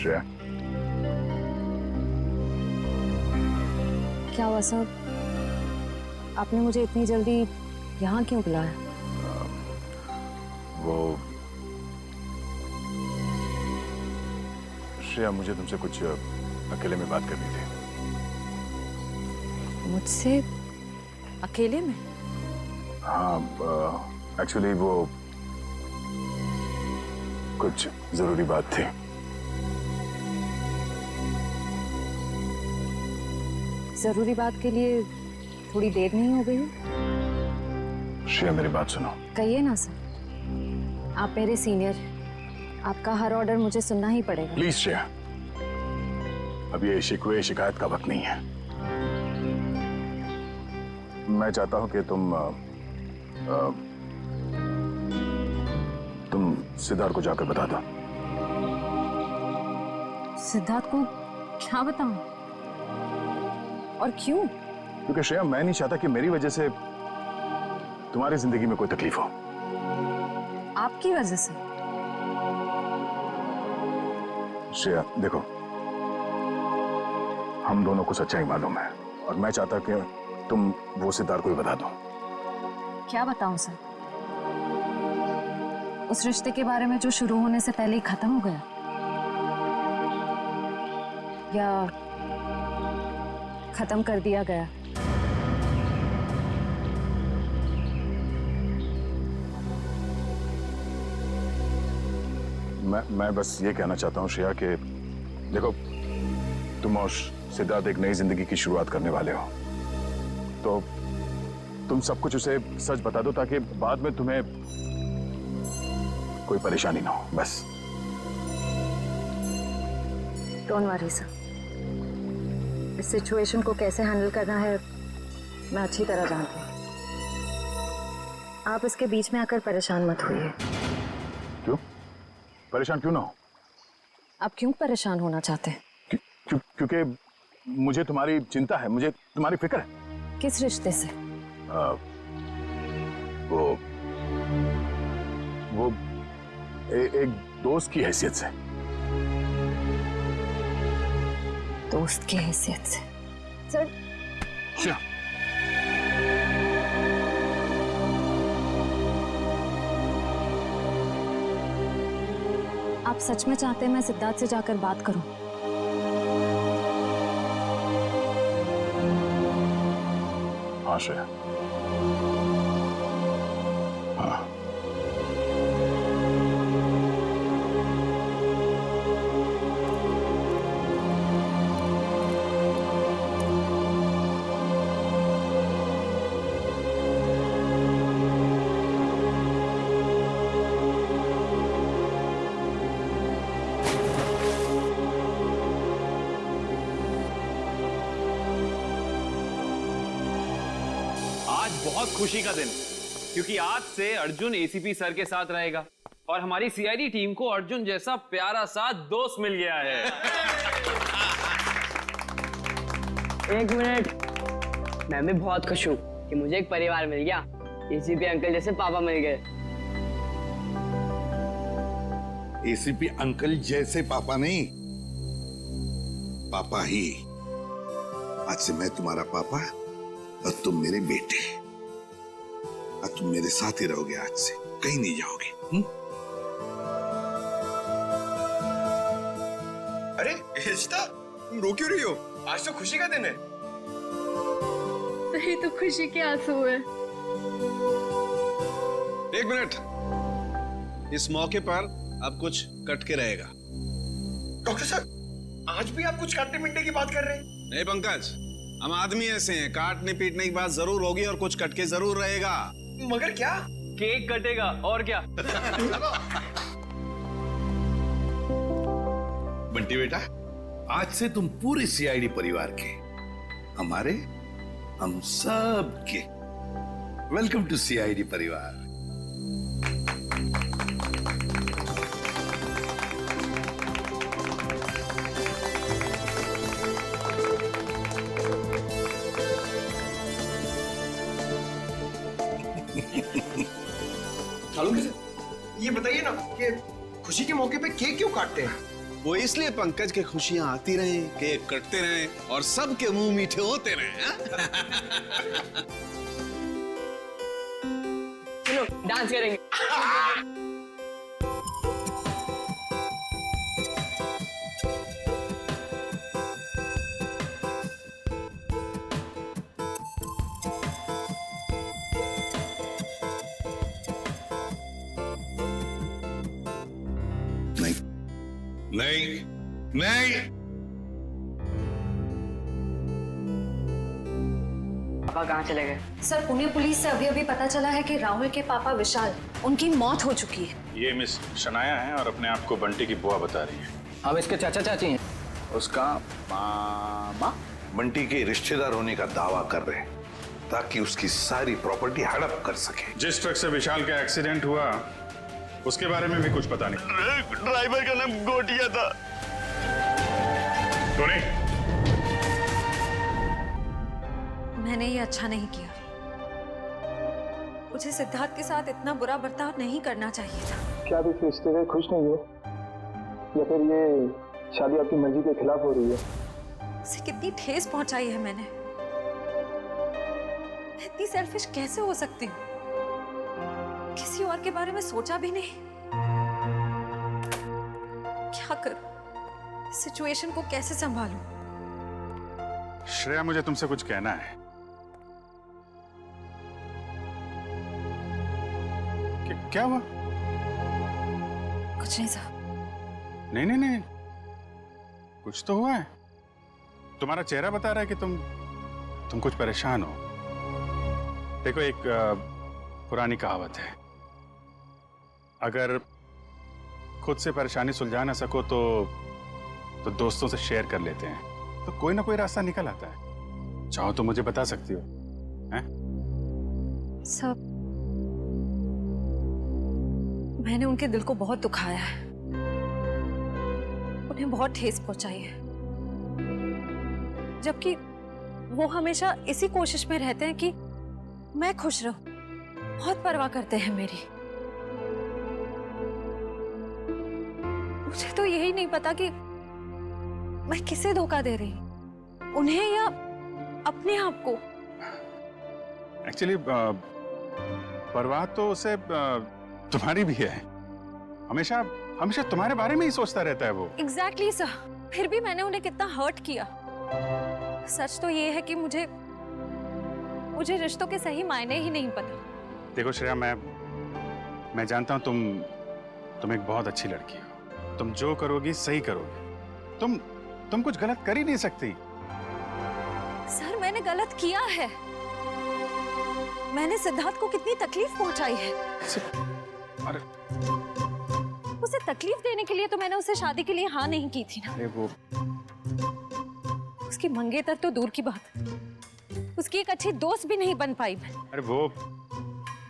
श्रेया, क्या हुआ साहब? आपने मुझे इतनी जल्दी यहाँ क्यों बुलाया? वो श्रेया, मुझे तुमसे कुछ अकेले में बात करनी थी। मुझसे अकेले में? हाँ, एक्चुअली वो कुछ जरूरी बात थी। जरूरी बात के लिए थोड़ी देर नहीं हो गई? श्रेया, मेरी बात सुनो। कहिए ना सर, आप मेरे सीनियर, आपका हर ऑर्डर मुझे सुनना ही पड़ेगा। प्लीज श्रेया, अब ये शिकवे शिकायत का वक्त नहीं है। मैं चाहता हूं कि तुम सिद्धार्थ को जाकर बता दो। सिद्धार्थ को क्या बताऊं? और क्यों? क्योंकि श्रेया, मैं नहीं चाहता कि मेरी वजह से तुम्हारी जिंदगी में कोई तकलीफ हो। आपकी वजह से? श्रेया देखो, हम दोनों को सच्चाई मालूम है और मैं चाहता कि तुम वो सिद्धार्थ को ही बता दो। क्या बताऊं सर? उस रिश्ते के बारे में जो शुरू होने से पहले ही खत्म हो गया, या खत्म कर दिया गया? मैं बस ये कहना चाहता हूँ श्रेया कि देखो, तुम और सिद्धार्थ एक नई जिंदगी की शुरुआत करने वाले हो, तो तुम सब कुछ उसे सच बता दो ताकि बाद में तुम्हें कोई परेशानी ना हो। बस। डोंट वरी सर, इस सिचुएशन को कैसे हैंडल करना है मैं अच्छी तरह जानती हूँ। आप इसके बीच में आकर परेशान मत होइए। क्यों? परेशान क्यों ना हो? आप क्यों परेशान होना चाहते हैं? क्योंकि मुझे तुम्हारी चिंता है, मुझे तुम्हारी फिक्र है। किस रिश्ते से? वो एक दोस्त की हैसियत से। दोस्त की हैसियत से? सर क्या? आप सच में चाहते हैं मैं सिद्धार्थ से जाकर बात करूं? हाँ श्रेया, हाँ। बहुत खुशी का दिन, क्योंकि आज से अर्जुन एसीपी सर के साथ रहेगा और हमारी सीआईडी टीम को अर्जुन जैसा प्यारा सा दोस्त मिल गया है। एक मिनट, मैं भी बहुत खुश हूँ कि मुझे एक परिवार मिल गया। एसीपी अंकल जैसे पापा मिल गए। एसीपी अंकल जैसे पापा नहीं, पापा ही। आज से मैं तुम्हारा पापा और तुम मेरे बेटे। और तुम मेरे साथ ही रहोगे, आज से कहीं नहीं जाओगे। अरे रिश्ता, तुम रो क्यों रही हो? आज तो खुशी का दिन है। सही तो खुशी के आंसू है। एक मिनट, इस मौके पर अब कुछ कट के रहेगा। डॉक्टर साहब, आज भी आप कुछ काटने पीटने की बात कर रहे हैं? नहीं पंकज, हम आदमी ऐसे हैं, काटने पीटने की बात जरूर होगी और कुछ कट के जरूर रहेगा। मगर क्या? केक कटेगा और क्या। बंटी बेटा, आज से तुम पूरे सीआईडी परिवार के, हमारे, हम सब के वेलकम टू सीआईडी परिवार। ये बताइए ना कि खुशी के मौके पे केक क्यों काटते हैं? वो इसलिए पंकज के खुशियां आती रहे, केक कटते रहे और सबके मुंह मीठे होते रहे। हाँ? चलो डांस करेंगे। नहीं नहीं, पापा कहाँ चले गए? सर, पुणे पुलिस से अभी अभी पता चला है कि राहुल के पापा विशाल, उनकी मौत हो चुकी है। ये मिस शनाया है और अपने आप को बंटी की बुआ बता रही है। अब इसके चाचा चाची हैं। उसका मामा बंटी के रिश्तेदार होने का दावा कर रहे हैं ताकि उसकी सारी प्रॉपर्टी हड़प कर सके। जिस ट्रक से विशाल का एक्सीडेंट हुआ उसके बारे में भी कुछ पता नहीं। ड्राइवर का नाम गोटिया था। टोनी, मैंने ये अच्छा नहीं किया। मुझे सिद्धार्थ के साथ इतना बुरा बर्ताव नहीं करना चाहिए था। क्या आप इस रिश्ते से खुश नहीं हो, या फिर ये शादी आपकी मर्जी के खिलाफ हो रही है? उसे कितनी ठेस पहुंचाई है मैंने। इतनी सेल्फिश कैसे हो सकती हूँ? किसी और के बारे में सोचा भी नहीं। क्या करूं? सिचुएशन को कैसे संभालूं? श्रेया, मुझे तुमसे कुछ कहना है। क्या हुआ? कुछ नहीं साहब। नहीं नहीं नहीं, कुछ तो हुआ है। तुम्हारा चेहरा बता रहा है कि तुम कुछ परेशान हो। देखो, एक पुरानी कहावत है, अगर खुद से परेशानी सुलझा ना सको तो दोस्तों से शेयर कर लेते हैं, तो कोई ना कोई रास्ता निकल आता है। चाहो तो मुझे बता सकती हो। हैं? सब मैंने उनके दिल को बहुत दुखाया है, उन्हें बहुत ठेस पहुंचाई है, जबकि वो हमेशा इसी कोशिश में रहते हैं कि मैं खुश रहूं। बहुत परवाह करते हैं मेरी। मुझे तो यही नहीं पता कि मैं किसे धोखा दे रही हूं, उन्हें या अपने आप को। एक्चुअली परवाह तो उसे तुम्हारी भी है। हमेशा हमेशा तुम्हारे बारे में ही सोचता रहता है वो। एग्जैक्टली सर, फिर भी मैंने उन्हें कितना हर्ट किया। सच तो ये है कि मुझे रिश्तों के सही मायने ही नहीं पता। देखो श्रेया, मैं जानता हूं तुम एक बहुत अच्छी लड़की हो। तुम जो करोगी सही करोगी। तुम कुछ गलत कर ही नहीं सकती। सर, मैंने गलत किया है। मैंने सिद्धार्थ को कितनी तकलीफ पहुंचाई है। अरे उसे तकलीफ देने के लिए तो मैंने उसे शादी के लिए हाँ नहीं की थी ना। अरे वो उसकी मंगेतर तो दूर की बात, उसकी एक अच्छी दोस्त भी नहीं बन पाई मैं। अरे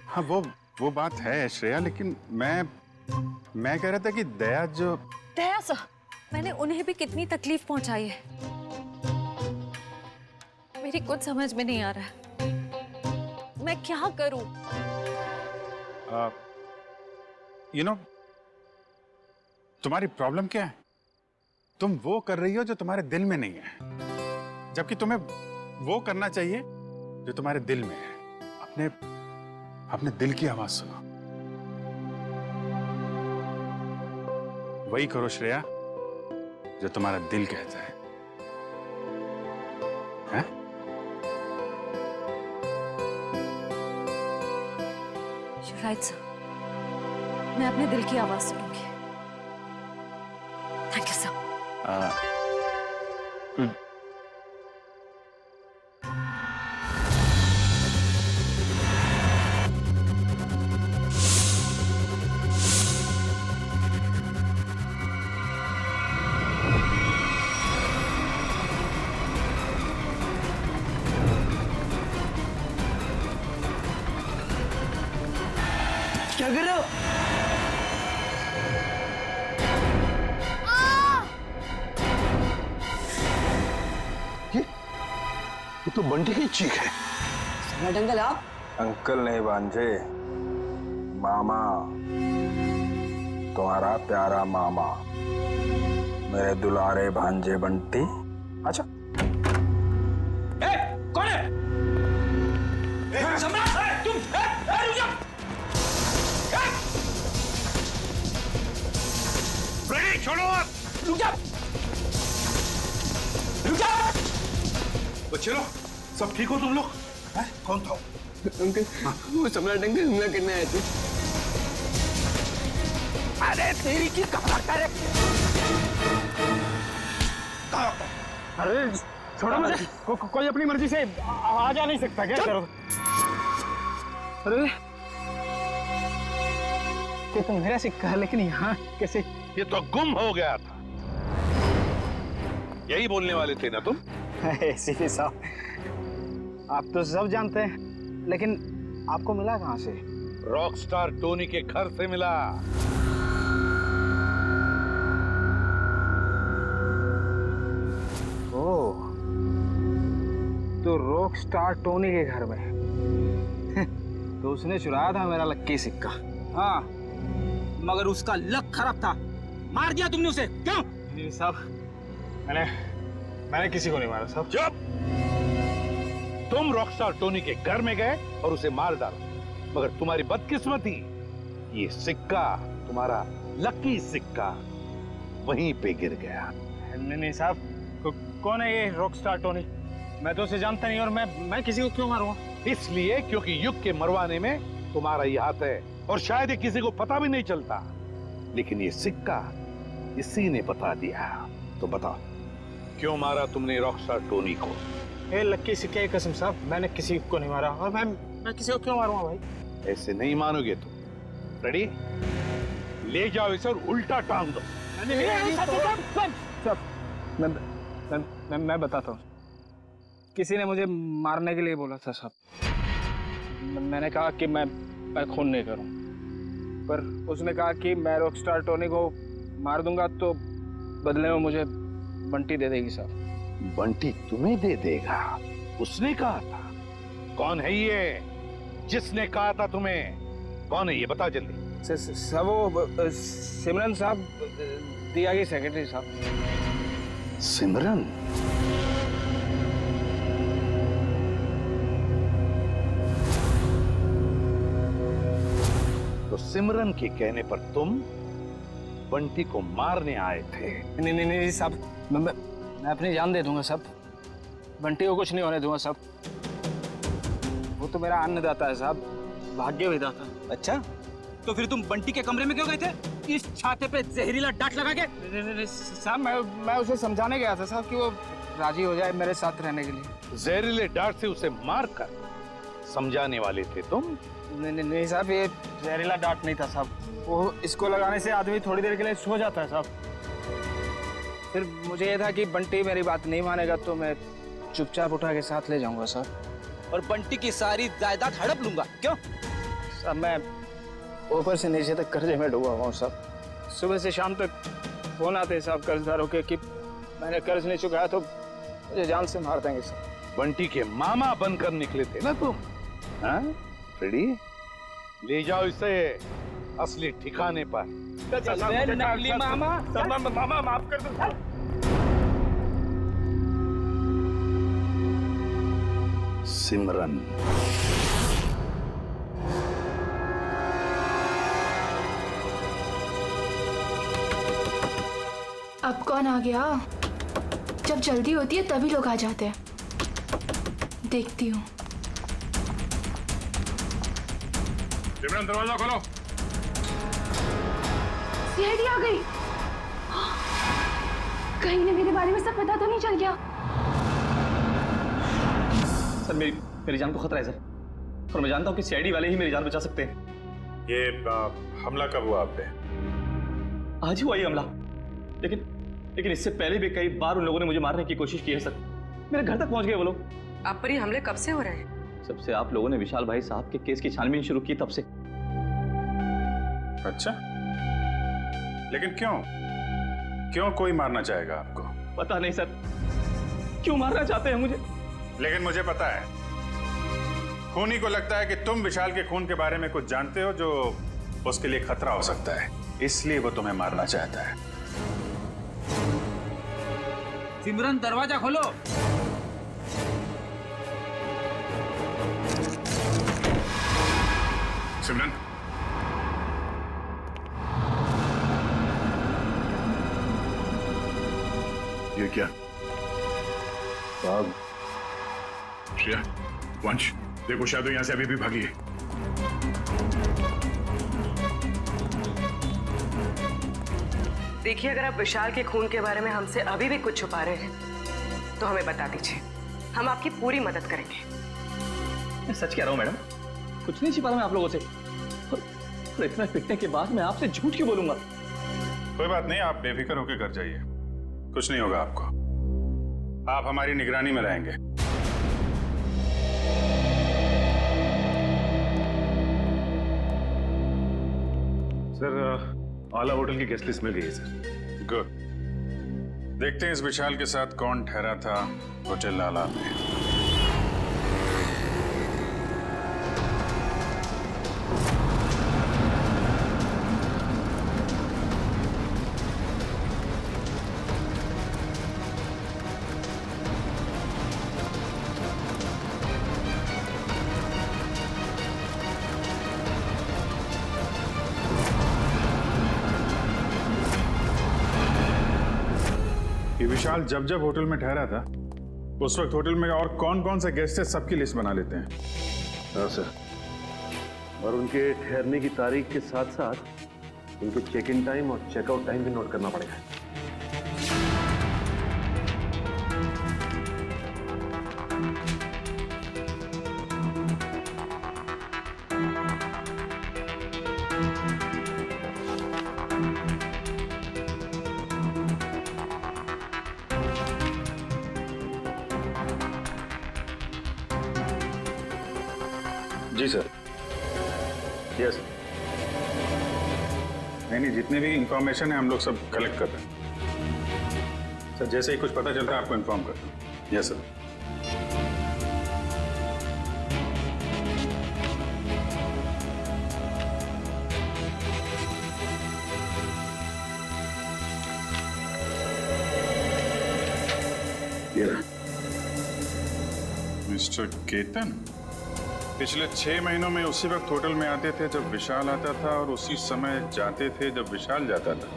हाँ वो बात है श्रेया, लेकिन मैं कह रहा था कि दया सर, मैंने उन्हें भी कितनी तकलीफ पहुंचाई है। मेरी कुछ समझ में नहीं आ रहा है, मैं क्या करूं? तुम्हारी प्रॉब्लम क्या है? तुम वो कर रही हो जो तुम्हारे दिल में नहीं है, जबकि तुम्हें वो करना चाहिए जो तुम्हारे दिल में है। अपने दिल की आवाज सुनो, वही करो श्रेया जो तुम्हारा दिल कहता है। हैं? राइट सर, मैं अपने दिल की आवाज सुनूंगी। Thank you sir. क्या कर रहे हो? ये तो बंटी की चीख है। सम्राट अंकल आप? अंकल नहीं भांजे, मामा, तुम्हारा प्यारा मामा। मेरे दुलारे भांजे बंटी। अच्छा कौन है? सम्राट, तुम रुक जा। फ्रेडी छोड़ो आप। रुक जा, रुक जा। बच्चे लोग सब ठीक हो तुम लोग? हैं? कौन था? अंकल, वो सम्राट अंकल हमला करने आए थे। अरे तेरी की कहाँ कर रहे? अरे छोड़ो मुझे, कोई अपनी मर्जी से आ जा नहीं सकता क्या? करो। अरे ये तो मेरा सिक्का है, लेकिन यहाँ कैसे? ये तो गुम हो गया था। यही बोलने वाले थे ना तुम? एसीपी साहब, आप तो सब जानते हैं, लेकिन आपको मिला कहाँ से? रॉकस्टार टोनी के घर से मिला। ओह, तो रॉकस्टार टोनी के घर में तो उसने चुराया था मेरा लक्की सिक्का। हाँ, मगर उसका लक खराब था, मार दिया तुमने उसे, क्यों? नहीं साहब, मैंने किसी को नहीं मारा साहब। चुप! तुम रॉकस्टार टोनी के घर में गए और उसे मार डाला, मगर तुम्हारी बदकिस्मती, ये सिक्का, तुम्हारा लकी सिक्का, वहीं पे गिर गया। नहीं साहब, कौन है ये रॉकस्टार टोनी? मैं तो उसे जानता नहीं, और मैं किसी को क्यों मारूंगा? इसलिए क्योंकि युग के मरवाने में तुम्हारा ही हाथ है, और शायद ये किसी को पता भी नहीं चलता। लेकिन ये सिक्का इसी ने बता दिया। तो बताओ, क्यों मारा तुमने रॉकस्टार टोनी को? ए लक्की सिक्के की कसम साहब, मैंने किसी को नहीं मारा, और मैं किसी को क्यों मारूंगा भाई? ऐसे नहीं मानोगे तुम। रेडी? ले जाओ इसे और उल्टा टांग दो। मैं बताता हूँ। किसी ने मुझे मारने के लिए बोला था साहब। मैंने कहा कि मैं खून नहीं करूँ, पर उसने कहा कि मैं रॉकस्टार टोनी को मार दूंगा तो बदले में मुझे बंटी दे देगी साहब। बंटी तुम्हें दे देगा? उसने कहा था? कौन है ये जिसने कहा था तुम्हें? कौन है ये, बता जल्दी। सब वो सिमरन साहब, दिया की सेक्रेटरी साहब। सिमरन? तो सिमरन के कहने पर तुम बंटी को मारने आए थे? नहीं साहब, मैं अपनी जान दे दूंगा साहब। बंटी को कुछ नहीं होने दूंगा साहब। वो तो मेरा अन्नदाता है साहब, भाग्य विधाता। अच्छा, तो फिर तुम बंटी के कमरे में क्यों गए थे? इस छाते पे जहरीला डांट लगा के? नहीं साहब, मैं उसे समझाने गया था साहब कि वो राजी हो जाए मेरे साथ रहने के लिए। जहरीले डांट से उसे मार कर समझाने वाले थे तुम? नहीं साहब, ये जहरीला डांट नहीं था साहब। वो इसको लगाने से आदमी थोड़ी देर के लिए सो जाता है साहब। फिर मुझे ये था कि बंटी मेरी बात नहीं मानेगा तो मैं चुपचाप उठा के साथ ले जाऊंगा साहब। और बंटी की सारी जायदाद हड़प लूंगा, क्यों? साहब मैं ऊपर से नीचे तक कर्जे में डूबा हुआ हूँ साहब। सुबह से शाम तक फोन आते हैं साहब कर्जदारों के कि मैंने कर्ज नहीं चुकाया तो मुझे जान से मार देंगे साहब। बंटी के मामा बनकर निकले थे ना तुम? हाँ? रेडी? ले जाओ इसे असली ठिकाने पर। नकली मामा। मामा माफ कर दो। सिमरन। अब कौन आ गया? जब जल्दी होती है तभी लोग आ जाते हैं। देखती हूँ। सिमरन, दरवाजा खोलो। सीआईडी आ गई। कहीं ने मेरे बारे में सब पता तो नहीं चल गया? सर मेरी जान को खतरा है सर, और मैं जानता हूँ कि सीआईडी वाले ही मेरी जान बचा सकते हैं। ये हमला कब हुआ आप पे? आज ही हुआ ये हमला, लेकिन इससे पहले भी कई बार उन लोगों ने मुझे मारने की कोशिश की है सर। मेरे घर तक पहुंच गए वो लोग। आप पर ये हमले कब से हो रहे हैं? जब से आप लोगों ने विशाल भाई साहब के केस की छानबीन शुरू की तब से। अच्छा, लेकिन क्यों कोई मारना चाहेगा आपको? पता नहीं सर, क्यों मारना चाहते हैं मुझे। लेकिन मुझे पता है, खूनी को लगता है कि तुम विशाल के खून के बारे में कुछ जानते हो जो उसके लिए खतरा हो सकता है, इसलिए वो तुम्हें मारना चाहता है। सिमरन दरवाजा खोलो। सिमरन, ये क्या? साहब, श्रेया, वंश, देखो शायद यहां से अभी भी भागी है। देखिए, अगर आप विशाल के खून के बारे में हमसे अभी भी कुछ छुपा रहे हैं तो हमें बता दीजिए, हम आपकी पूरी मदद करेंगे। मैं सच कह रहा हूँ मैडम, कुछ नहीं छिपा रहा मैं आप लोगों से। और इतना पिटने के बाद मैं आपसे झूठ क्यों बोलूंगा? कोई बात नहीं, आप बेफिक्र होकर घर जाइए, कुछ नहीं होगा आपको। आप हमारी निगरानी में रहेंगे। सर, आला होटल की गेस्ट लिस्ट मिल गई है सर। गुड। देखते हैं इस विशाल के साथ कौन ठहरा था होटल आला में। विशाल जब जब होटल में ठहरा था उस वक्त होटल में और कौन कौन से गेस्ट है सबकी लिस्ट बना लेते हैं। हाँ सर, और उनके ठहरने की तारीख के साथ साथ उनके चेक इन टाइम और चेकआउट टाइम भी नोट करना पड़ेगा। जी सर। यस। नहीं, जितने भी इंफॉर्मेशन है हम लोग सब कलेक्ट कर रहे हैं सर। जैसे ही कुछ पता चलता है आपको इन्फॉर्म करता हूँ। Yes sir. मिस्टर केतन पिछले 6 महीनों में उसी वक्त होटल में आते थे जब विशाल आता था और उसी समय जाते थे जब विशाल जाता था।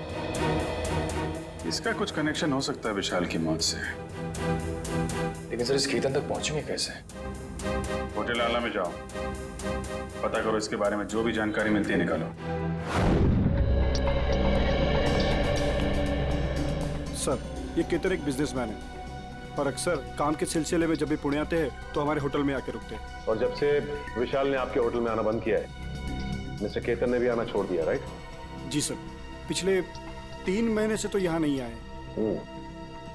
इसका कुछ कनेक्शन हो सकता है विशाल की मौत से। लेकिन सर, इस केतन तक पहुंचेंगे कैसे? होटल आला में जाओ, पता करो, इसके बारे में जो भी जानकारी मिलती है निकालो। सर, ये केतन एक बिजनेसमैन है और अक्सर काम के सिलसिले में जब भी पुणे आते हैं तो हमारे होटल में आके रुकते हैं। और जब से विशाल ने आपके होटल में आना बंद किया है, मिस्टर केतन ने भी आना छोड़ दिया, राइट? जी सर, पिछले 3 महीने से तो यहाँ नहीं आए।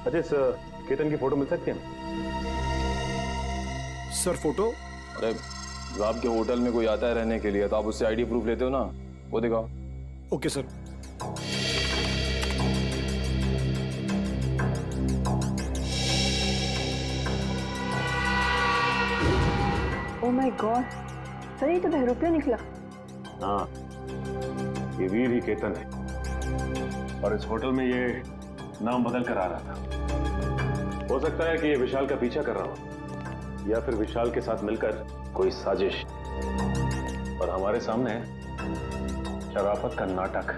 अच्छा, सर, केतन की फोटो मिल सकती है? Sir, photo? अरे, जब आपके होटल में कोई आता है रहने के लिए तो आप उससे आईडी प्रूफ लेते हो ना, वो दिखाओ। Okay sir. Oh my God, sir ये तो बहरूपिया निकला। हाँ, ये वीर ही केतन है और इस होटल में ये नाम बदल कर आ रहा था। हो सकता है कि ये विशाल का पीछा कर रहा हो या फिर विशाल के साथ मिलकर कोई साजिश, और हमारे सामने शराफत का नाटक।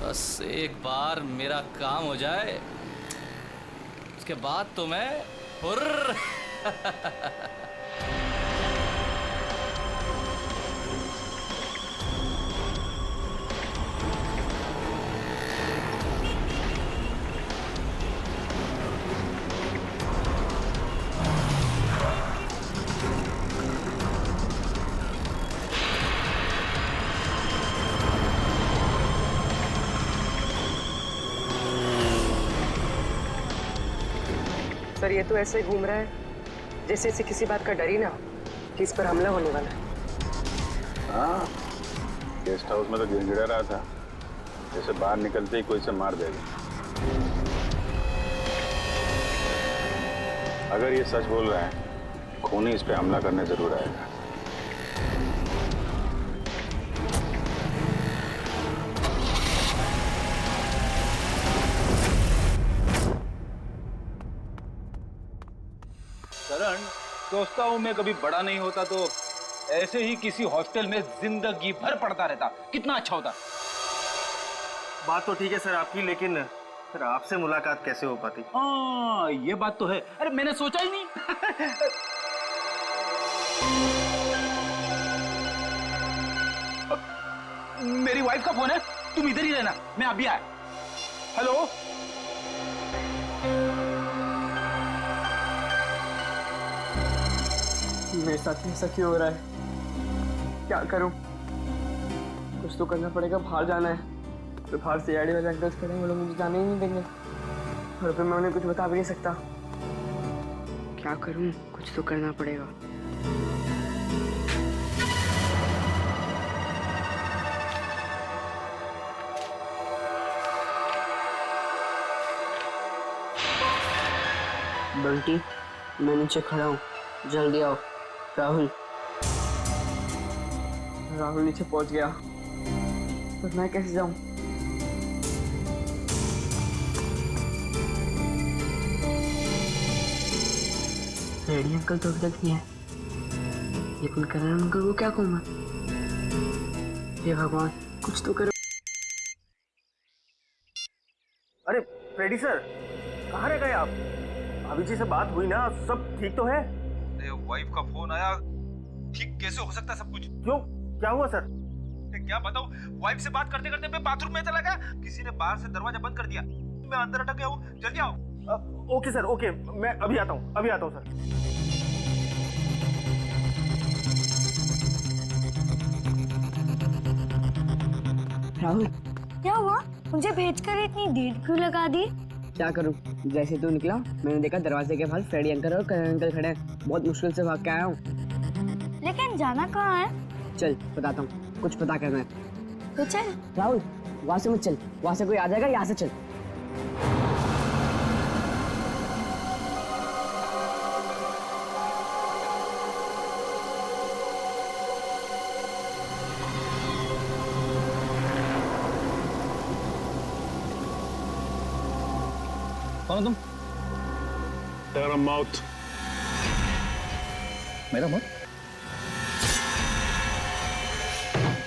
बस एक बार मेरा काम हो जाए, उसके बाद तो मैं हुर्र। सर, ये तो ऐसे ही घूम रहा है जैसे इसे किसी बात का डर ही ना हो कि इस पर हमला होने वाला है। हाँ, गेस्ट हाउस में तो गिड़गिड़ा रहा था जैसे बाहर निकलते ही कोई से मार देगा। अगर ये सच बोल रहा है, खूनी इस पे हमला करने जरूर आएगा। सोचता हूँ मैं कभी बड़ा नहीं होता तो ऐसे ही किसी हॉस्टल में जिंदगी भर पढ़ता रहता, कितना अच्छा होता। बात तो ठीक है सर आपकी, लेकिन सर आपसे मुलाकात कैसे हो पाती? हाँ ये बात तो है। अरे मैंने सोचा ही नहीं। मेरी वाइफ का फोन है, तुम इधर ही रहना, मैं अभी आया। हेलो। मेरे साथ ऐसा क्यों हो रहा है? क्या करूं? कुछ तो करना पड़ेगा। बाहर जाना है तो बाहर सीआईडी वाले अंकल्स खड़े हैं, वो लोग मुझे जाने ही नहीं देंगे और फिर मैं उन्हें कुछ बता भी नहीं सकता। क्या करूं? कुछ तो करना पड़ेगा। बंटी, मैं नीचे खड़ा हूँ, जल्दी आओ। राहुल नीचे पहुंच गया, पर मैं कैसे जाऊं? रेडी अंकल तो अभी तक नहीं है, लेकिन करण अंकल को क्या कहूंगा? हे भगवान, कुछ तो करो। अरे फ्रेडी सर, कहाँ रह गए आप? अभी जी से बात हुई ना, सब ठीक तो है? वाइफ का फोन आया, ठीक कैसे हो सकता है सब कुछ? क्यों, क्या हुआ सर? क्या बताऊं, वाइफ से बात करते करते मैं बाथरूम में चला गया, किसी ने बाहर से दरवाजा बंद कर दिया, मैं अंदर अटक गया हूँ। जल्दी आओ। ओके सर, ओके, मैं अभी आता हूँ सर। राहुल, क्या हुआ? मुझे भेजकर इतनी देर क्यों लगा दी? क्या करूं? जैसे तू निकला मैंने देखा दरवाजे के बाहर फ्रेडी अंकल और करण अंकल खड़े हैं। बहुत मुश्किल से भाग के आया हूँ। लेकिन जाना कहाँ है? चल बताता हूँ, कुछ पता करना है तो चल। राहुल, वहां से मत चल, वहां से कोई आ जाएगा, यहाँ से चल। कौन तुम? तेरा मौत। मेरा मौत?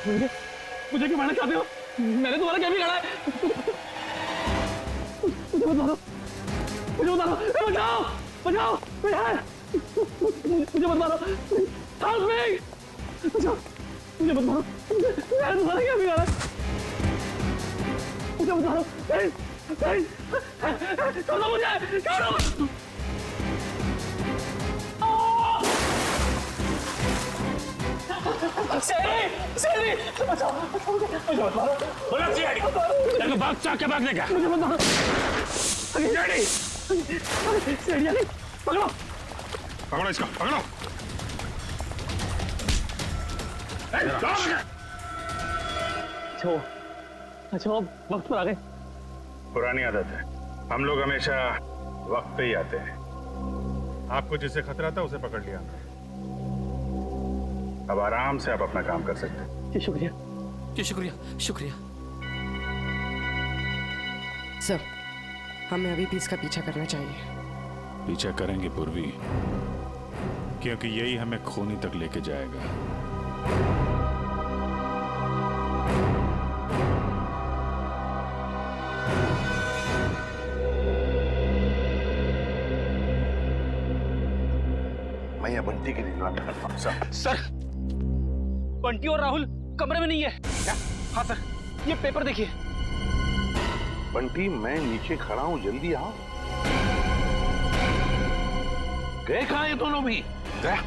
मुझे क्यों मारना चाहते हो? मैंने तुम्हारा क्या बिगाड़ा है? मुझे मत मारो, बचाओ, बचाओ, मुझे मत मारो, हेल्प मी, बचाओ, मुझे मत मारो, मैंने तुम्हारा क्या बिगाड़ा है? मुझे मत मारो, छोड़ो मुझे, छोड़ो। भाग चाके भागने का। मुझे मत मारो। पकड़ो, पकड़ो इसको, पकड़ो। अच्छा वक्त पर आ गए। पुरानी आदत है, हम लोग हमेशा वक्त पे ही आते हैं। आपको जिससे खतरा था उसे पकड़ लिया, अब आराम से आप अपना काम कर सकते हैं। जी शुक्रिया, जी शुक्रिया, शुक्रिया। सर, हमें अभी भी इसका पीछा करना चाहिए। पीछा करेंगे पूर्वी, क्योंकि यही हमें खूनी तक लेके जाएगा। मैं यहाँ बंटी की निगरानी करता हूँ। सर, बंटी और राहुल कमरे में नहीं है। क्या? हाँ सर, ये पेपर देखिए। बंटी, मैं नीचे खड़ा हूँ, जल्दी आओ। गए कहाँ ये दोनों भी? गया,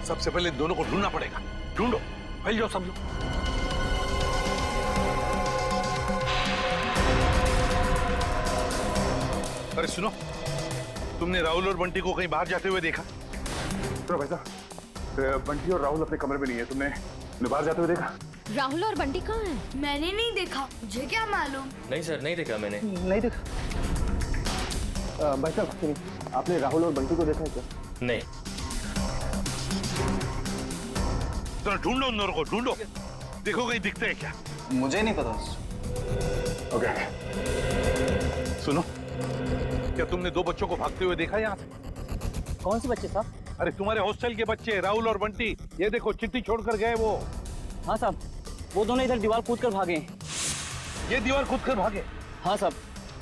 सबसे पहले दोनों को ढूंढना पड़ेगा। ढूंढो, फैल जाओ सब लोग। अरे सुनो, तुमने राहुल और बंटी को कहीं बाहर जाते हुए देखा? तो भाई साहब, बंटी और राहुल अपने कमरे में नहीं है, तुमने बाहर जाते हुए देखा? राहुल और बंटी कहाँ हैं? मैंने नहीं देखा, मुझे क्या मालूम। नहीं सर, नहीं देखा मैंने। नहीं देखा। भाई साहब, आपने राहुल और बंटी को देखा है क्या? नहीं। तो ढूंढो उन दोनों को, ढूंढो, देखो कहीं दिखते हैं क्या। मुझे नहीं पता। ओके, सुनो, क्या तुमने दो बच्चों को भागते हुए देखा यहाँ से? कौन से बच्चे साहब? अरे तुम्हारे हॉस्टल के बच्चे राहुल और बंटी, ये देखो चिट्ठी छोड़कर गए वो। हाँ साहब, वो दोनों इधर दीवार कूद कर भागे। ये दीवार कूद कर भागे? हाँ साहब।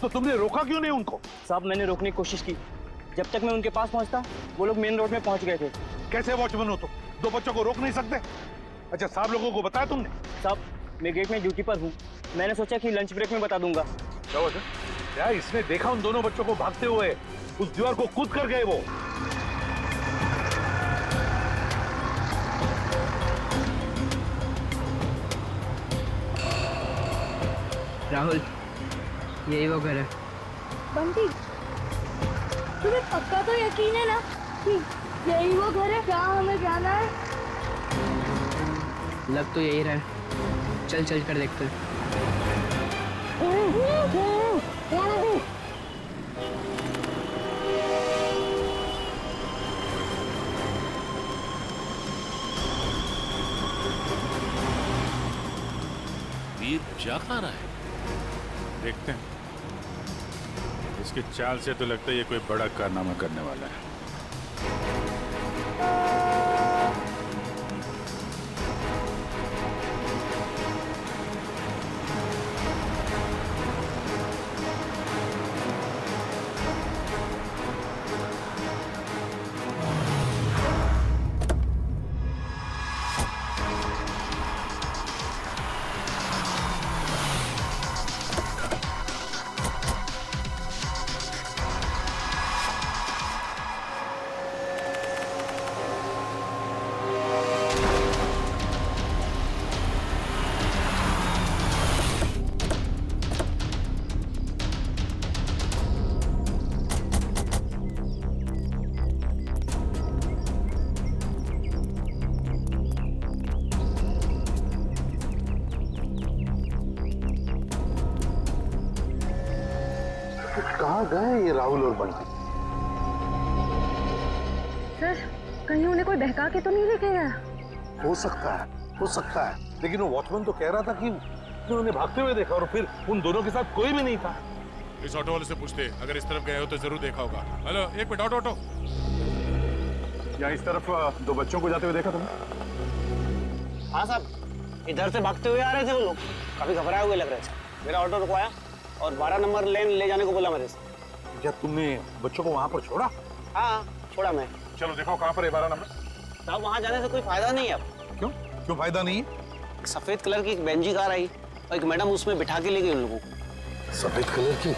तो तुमने रोका क्यों नहीं उनको? साहब मैंने रोकने की कोशिश की, जब तक मैं उनके पास पहुंचता वो लोग मेन रोड में पहुंच गए थे। कैसे वॉचमैन हो तुम? दो बच्चों को रोक नहीं सकते? अच्छा साहब लोगों को बताया तुमने? साहब मैं गेट में ड्यूटी पर हूँ, मैंने सोचा कि लंच ब्रेक में बता दूंगा। क्या इसने देखा उन दोनों बच्चों को भागते हुए? उस दीवार को कूद कर गए वो। राहुल, यही वो घर है। बंटी, तुम्हें पक्का तो यकीन है ना कि यही वो घर है? क्या हमें जाना है? लग तो यही रहा है, चल चल कर देखते हैं। वीर जा कहाँ रहा है? देखते हैं। इसकी चाल से तो लगता है ये कोई बड़ा कारनामा करने वाला है। कहाँ गए ये राहुल और बंटी? सर, कहीं उन्हें कोई बहका के तो नहीं लेके गया? हो सकता है, लेकिन वो वॉचमैन तो कह रहा था कि उन्होंने भागते हुए देखा और फिर उन दोनों के साथ कोई भी नहीं था। इस ऑटो वाले से पूछते, अगर इस तरफ गए हो तो जरूर देखा होगा। हेलो, एक मिनट, ऑटो। यहाँ इस तरफ दो बच्चों को जाते हुए देखा तुमने? हाँ साहब, इधर से भागते हुए आ रहे थे वो लोग, काफी घबराए हुए लग रहे थे। मेरा ऑटो रुकवाया और 12 नंबर लेन ले जाने को बोला मेरे से। क्या तुमने बच्चों को वहाँ पर छोड़ा? हाँ, छोड़ा मैं। चलो देखो कहाँ पर है 12 नंबर। साहब वहाँ जाने से कोई फायदा नहीं है अब। क्यों फायदा नहीं है? एक सफेद कलर की एक बेंजी कार आई और एक मैडम उसमें बिठा के ले गई उन लोगों को। सफेद कलर की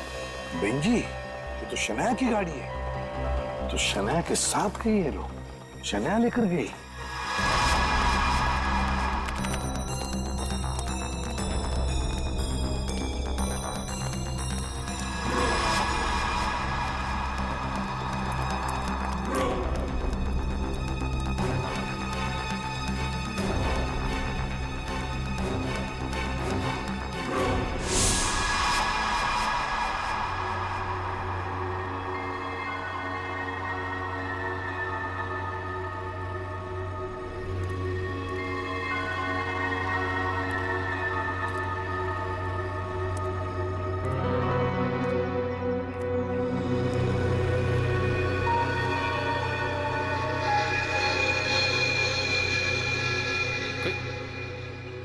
बेंजी? ये तो शनाया की गाड़ी है। तो शनाया के साथ गई ये लोग, शनाया लेकर गई।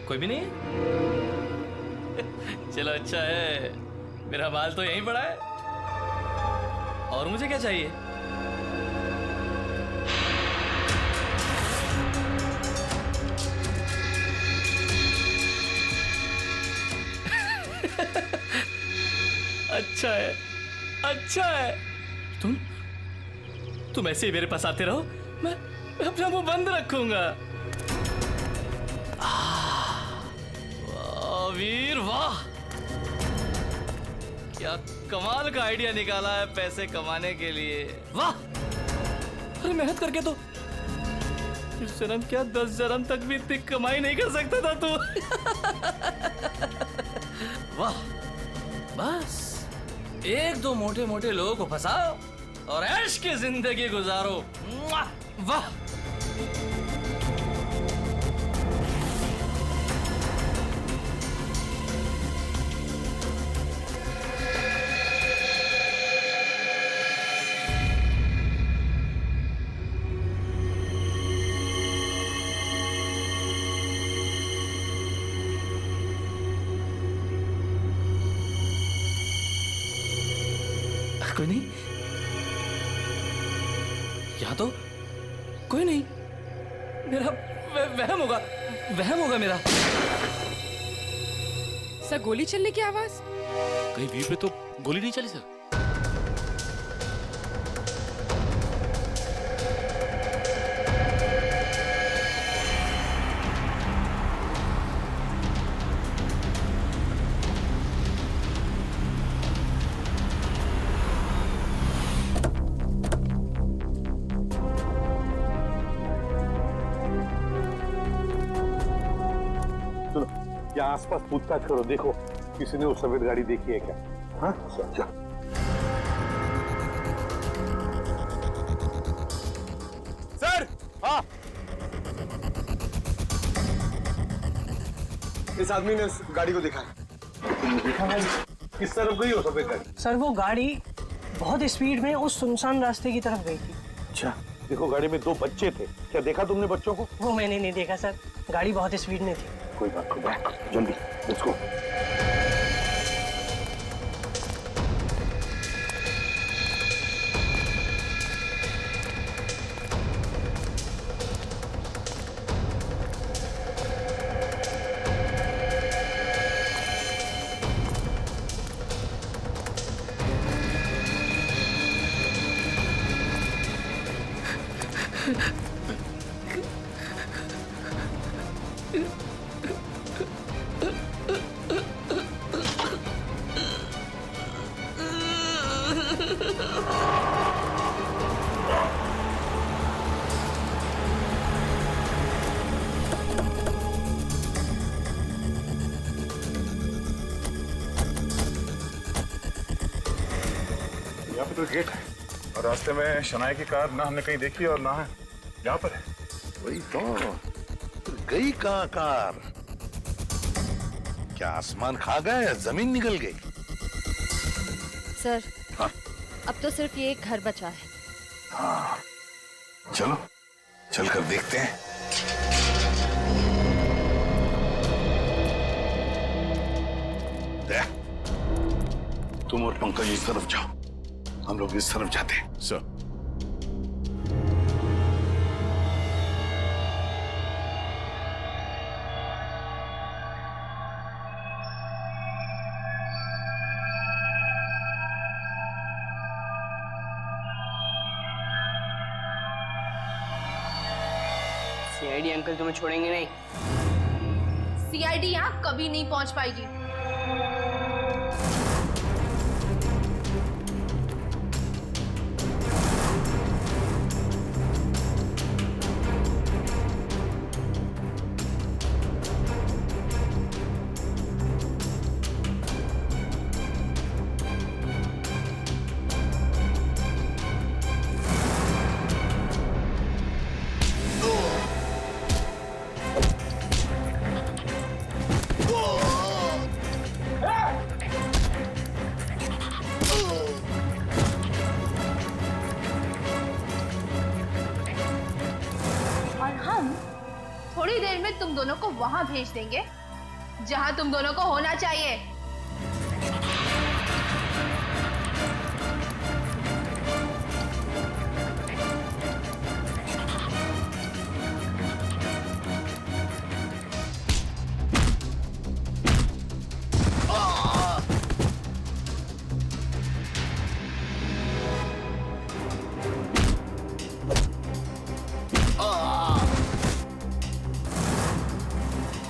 कोई भी नहीं है? चलो अच्छा है, मेरा माल तो यहीं पड़ा है। और मुझे क्या चाहिए? अच्छा है। तुम ऐसे ही मेरे पास आते रहो, मैं अपना मुंह बंद रखूंगा। वाह वीर वाह, क्या कमाल का आइडिया निकाला है पैसे कमाने के लिए। वाह, अरे मेहनत करके तो इस जन्म क्या 10 जन्म तक भी इतनी कमाई नहीं कर सकता था तू। वाह, बस एक दो मोटे मोटे लोगों को फंसाओ और ऐश की जिंदगी गुजारो। वाह, कोई नहीं, यहाँ तो कोई नहीं। मेरा वहम होगा, वहम होगा मेरा। सर गोली चलने की आवाज? कहीं व्यू पे तो गोली नहीं चली सर। यहाँ आसपास पूछताछ करो, देखो किसी ने वो सफेद गाड़ी देखी है क्या? हाँ चल। सर, हाँ, इस आदमी ने उस गाड़ी को देखा है। देखा है? किस तरफ गई हो सफेद गाड़ी? सर वो गाड़ी बहुत स्पीड में उस सुनसान रास्ते की तरफ गई थी। अच्छा, देखो गाड़ी में 2 बच्चे थे, क्या देखा तुमने बच्चों को? वो मैंने नहीं देखा सर, गाड़ी बहुत स्पीड में थी। कोई बात नहीं, जल्दी लेट्स गो। यहाँ पे तो गेट है और रास्ते में शनाया की कार ना हमने कहीं देखी और ना है यहाँ पर है। वही तो, गई कहाँ कार? क्या आसमान खा गया या जमीन निकल गई? सर, हाँ? अब तो सिर्फ ये एक घर बचा है। हाँ, चलो चलकर देखते हैं। तुम और पंकज इस तरफ जाओ, हम लोग इस तरफ जाते हैं। सर, सीआईडी अंकल तुम्हें छोड़ेंगे नहीं। सीआईडी यहाँ कभी नहीं पहुंच पाएगी। थोड़ी देर में तुम दोनों को वहां भेज देंगे जहां तुम दोनों को होना चाहिए।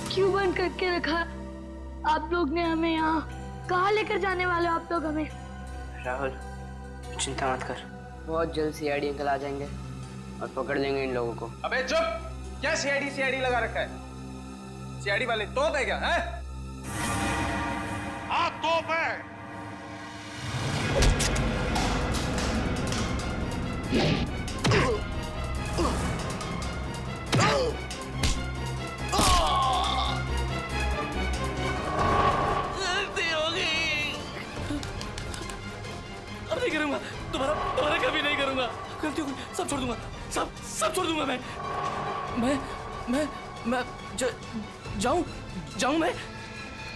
क्यों बंद करके रखा आप लोग ने हमें यहाँ? कहाँ लेकर जाने वाले हो आप लोग हमें? राहुल, चिंता मत कर, बहुत जल्द सीआईडी अंकल आ जाएंगे और पकड़ लेंगे इन लोगों को। अबे चुप! क्या सीआईडी लगा रखा है? सीआईडी वाले तोप है क्या? है? हाँ तोप है। अब नहीं करूंगा, तुम्हारा कभी नहीं करूंगा। गलती हो गई, सब छोड़ दूंगा, सब छोड़ दूंगा मैं जाऊं मैं?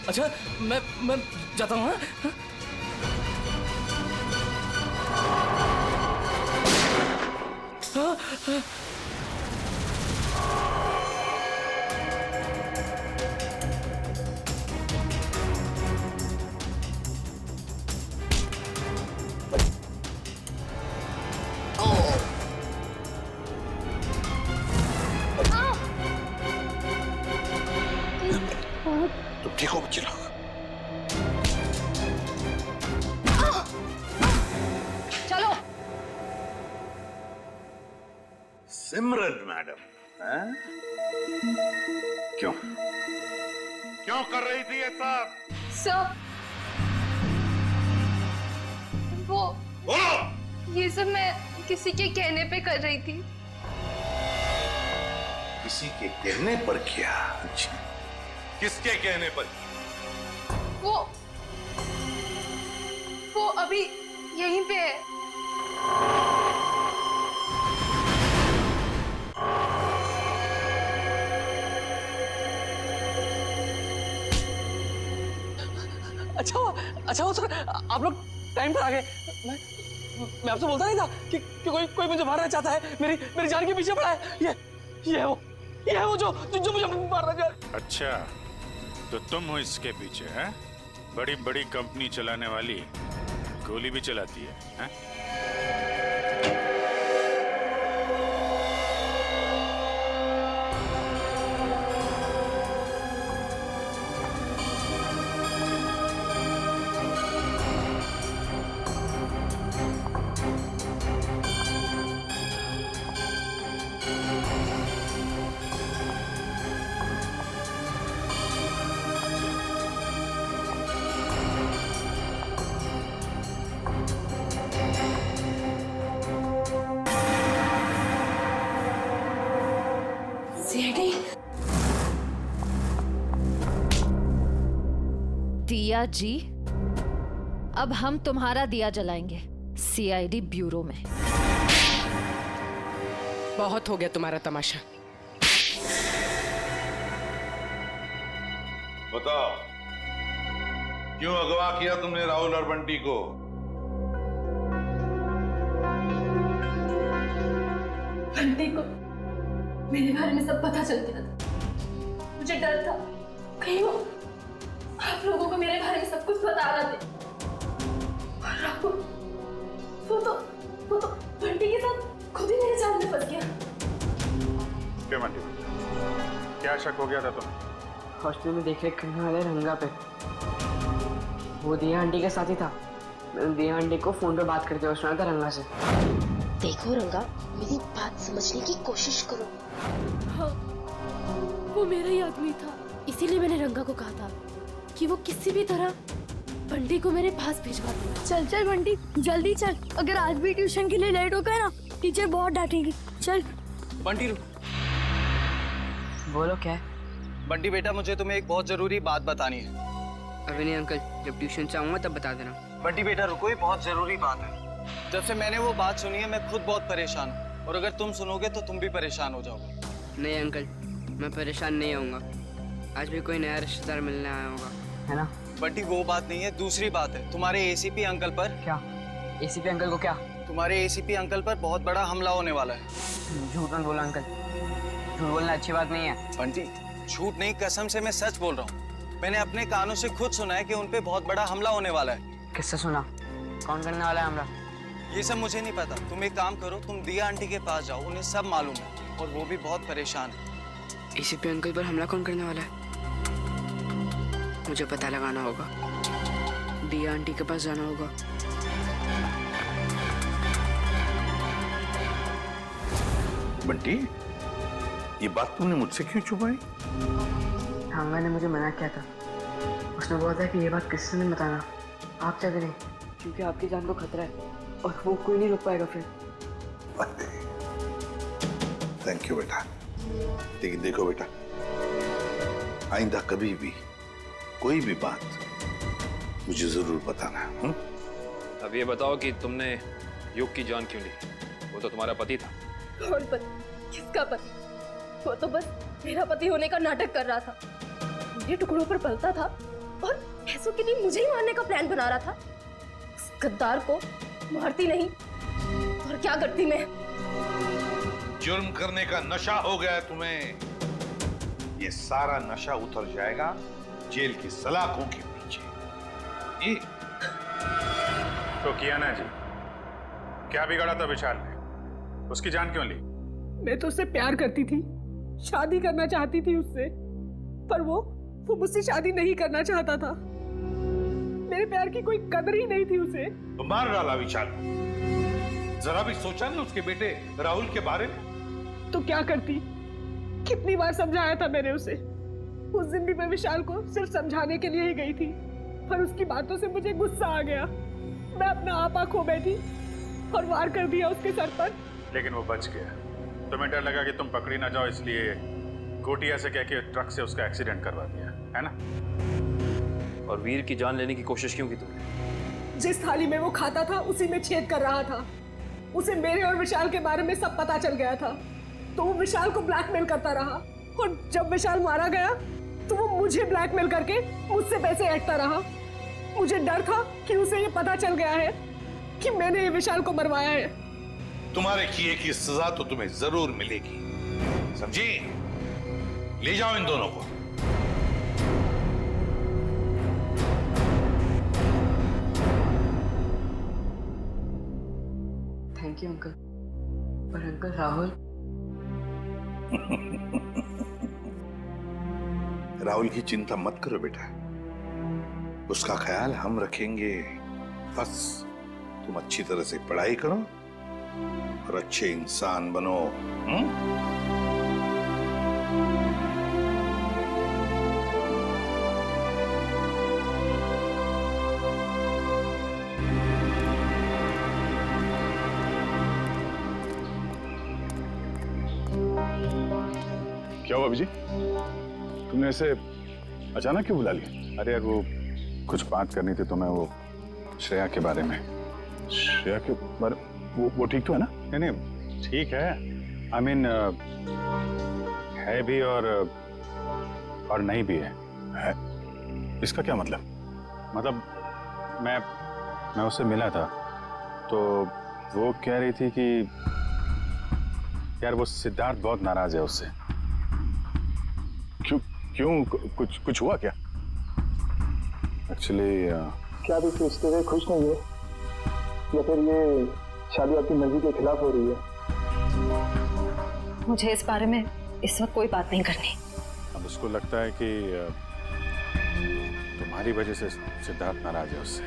अच्छा मैं जाता हूँ। हाँ? तुम ठीक हो बच्चे लोग? चलो। सिमरन मैडम, हैं? क्यों कर रही थी ये सब? सर, वो बोलो। ये सब मैं किसी के कहने पे कर रही थी। किसी के कहने पर किया? किसके कहने पर? वो अभी यहीं पे है। अच्छा हो सर, आप लोग टाइम पर आ गए। मैं आपसे बोलता नहीं था कि कोई मुझे मारना चाहता है, मेरी जान के पीछे पड़ा है। ये है वो जो मुझे मारना चाह रहा है। अच्छा, तो तुम हो इसके पीछे, हैं? बड़ी बड़ी कंपनी चलाने वाली गोली भी चलाती है, हैं? दिया जी, अब हम तुम्हारा दिया जलाएंगे सीआईडी ब्यूरो में। बहुत हो गया तुम्हारा तमाशा। बताओ, क्यों अगवा किया तुमने राहुल और बंटी को? बंटी को मेरे बारे में सब पता चल गया था। मुझे डर था कहीं वो आप लोगों को मेरे बारे में सब कुछ बता रहा थे। और राहुल, वो तो बंटी के साथ खुद ही मेरे जाल में फंस गया। क्या बंटी, क्या शक हो गया था तुम्हें? हॉस्टल में देख रेख करने वाले रंगा पे वो दिया आंटी के साथ ही था। मैंने दिया आंटी को फोन पे बात करते हुए सुना था रंगा से। देखो रंगा, मेरी बात समझने की कोशिश करो। हाँ, वो मेरा ही आदमी था। इसीलिए मैंने रंगा को कहा था कि वो किसी भी तरह बंटी को मेरे पास भिजवा दे। चल बंटी, जल्दी चल। अगर आज भी ट्यूशन के लिए लेट हो गए ना, टीचर बहुत डांटेगी। चल बंटी, बोलो क्या है? बंटी बेटा, मुझे तुम्हें एक बहुत जरूरी बात बतानी है। अभी नहीं अंकल, जब ट्यूशन से आऊंगा तब बता देना। बंटी बेटा रुको, ये बहुत जरूरी बात है। जब से मैंने वो बात सुनी है मैं खुद बहुत परेशान हूँ, और अगर तुम सुनोगे तो तुम भी परेशान हो जाओगे। नहीं अंकल, मैं परेशान नहीं होऊंगा। आज भी कोई नया रिश्तेदार मिलने आया होगा, है ना? बंटी वो बात नहीं है, दूसरी बात है। तुम्हारे एसीपी अंकल पर। क्या? एसीपी अंकल को क्या? तुम्हारे एसीपी अंकल पर बहुत बड़ा हमला होने वाला है। झूठ मत बोला अंकल, झूठ बोलना अच्छी बात नहीं है। बंटी, झूठ नहीं, कसम से मैं सच बोल रहा हूँ। मैंने अपने कानों से खुद सुना है कि उन पे बहुत बड़ा हमला होने वाला है। किससे सुना? कौन करने वाला है हमला? ये सब मुझे नहीं पता। तुम एक काम करो, तुम दिया आंटी के पास जाओ, उन्हें सब मालूम है और वो भी बहुत परेशान है। एसीपी अंकल पर हमला कौन करने वाला है? मुझे पता लगाना होगा। दिया आंटी के पास जाना होगा। बंटी, ये बात तुमने मुझसे क्यों छुपाई? थांगा ने मुझे मना किया था। उसने बोला था कि ये बात किसी से नहीं बताना, आपसे भी नहीं, क्योंकि आपकी जान को खतरा है और वो कोई नहीं रोक पाएगा फिर। थैंक यू बेटा। लेकिन देखो बेटा, आइंदा कभी भी कोई भी बात मुझे जरूर बताना। अब ये बताओ कि तुमने युग की जान क्यों ली? वो तो तुम्हारा पति था। कौन पति? किसका पति? वो तो बस मेरा पति होने का नाटक कर रहा था। मेरे टुकड़ों पर पलता था और पैसों के लिए मुझे ही मारने का प्लान बना रहा था। उस गद्दार को मारती नहीं और क्या करती मैं? जुर्म करने का नशा हो गया है तुम्हें। ये सारा नशा उतर जाएगा जेल की सलाखों के पीछे। ये तो किया ना जी, क्या बिगाड़ा था विशाल ने? उसकी जान क्यों ली? मैं तो उससे प्यार करती थी, शादी करना चाहती थी उससे, पर वो मुझसे शादी नहीं करना चाहता था। मेरे प्यार की कोई कदर ही नहीं थी उसे। तो मार डाला विशाल। जरा भी सोचा नहीं उसके बेटे राहुल के बारे में? तो क्या करती, कितनी बार समझाया था मैंने उसे। उस दिन भी मैं विशाल को सिर्फ समझाने के लिए ही गई थी, पर उसकी बातों से मुझे गुस्सा आ गया। मैं अपना आपा खो बैठी और वार कर दिया उसके सर पर। लेकिन वो बच गया। तुम्हें डर लगा कि तुम पकड़ी ना जाओ, इसलिए गोटिया से कह के ट्रक से उसका एक्सीडेंट करवा दिया, है ना? और वीर की जान लेने की कोशिश क्यों की तुमने? जिस थाली में वो खाता था उसी में छेद कर रहा था। उसे मेरे और विशाल के बारे में सब पता चल गया था, तो वो विशाल को ब्लैकमेल करता रहा। और जब विशाल मारा गया तो वो मुझे ब्लैकमेल करके मुझसे पैसे ऐंठता रहा। मुझे डर था कि उसे ये पता चल गया है कि मैंने ये विशाल को मरवाया है। तुम्हारे किए की सजा तो तुम्हें जरूर मिलेगी, समझी? ले जाओ इन दोनों को। Thank you uncle. पर अंकल राहुल राहुल की चिंता मत करो बेटा, उसका ख्याल हम रखेंगे। बस तुम अच्छी तरह से पढ़ाई करो और अच्छे इंसान बनो। क्या हुआ अभिजी? तुमने ऐसे अचानक क्यों बुला लिया? अरे यार वो कुछ बात करनी थी तुम्हें, वो श्रेया के बारे में। श्रेया के बारे वो ठीक तो है ना? नहीं ठीक है, आई मीन है भी और नहीं भी है। इसका क्या मतलब? मतलब मैं उससे मिला था तो वो कह रही थी कि यार वो सिद्धार्थ बहुत नाराज है उससे। क्यों कुछ हुआ क्या? एक्चुअली क्या आप इस रिश्ते से खुश नहीं है, या फिर ये शादी आपकी मर्जी के खिलाफ हो रही है? मुझे इस बारे में इस वक्त कोई बात नहीं करनी। अब उसको लगता है कि तुम्हारी वजह से सिद्धार्थ नाराज है उससे।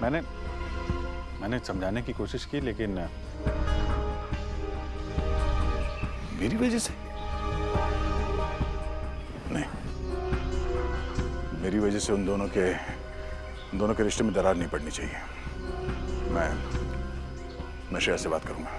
मैंने समझाने की कोशिश की, लेकिन मेरी वजह से नहीं, मेरी वजह से उन दोनों के रिश्ते में दरार नहीं पड़नी चाहिए। मैं श्रेया से बात करूंगा।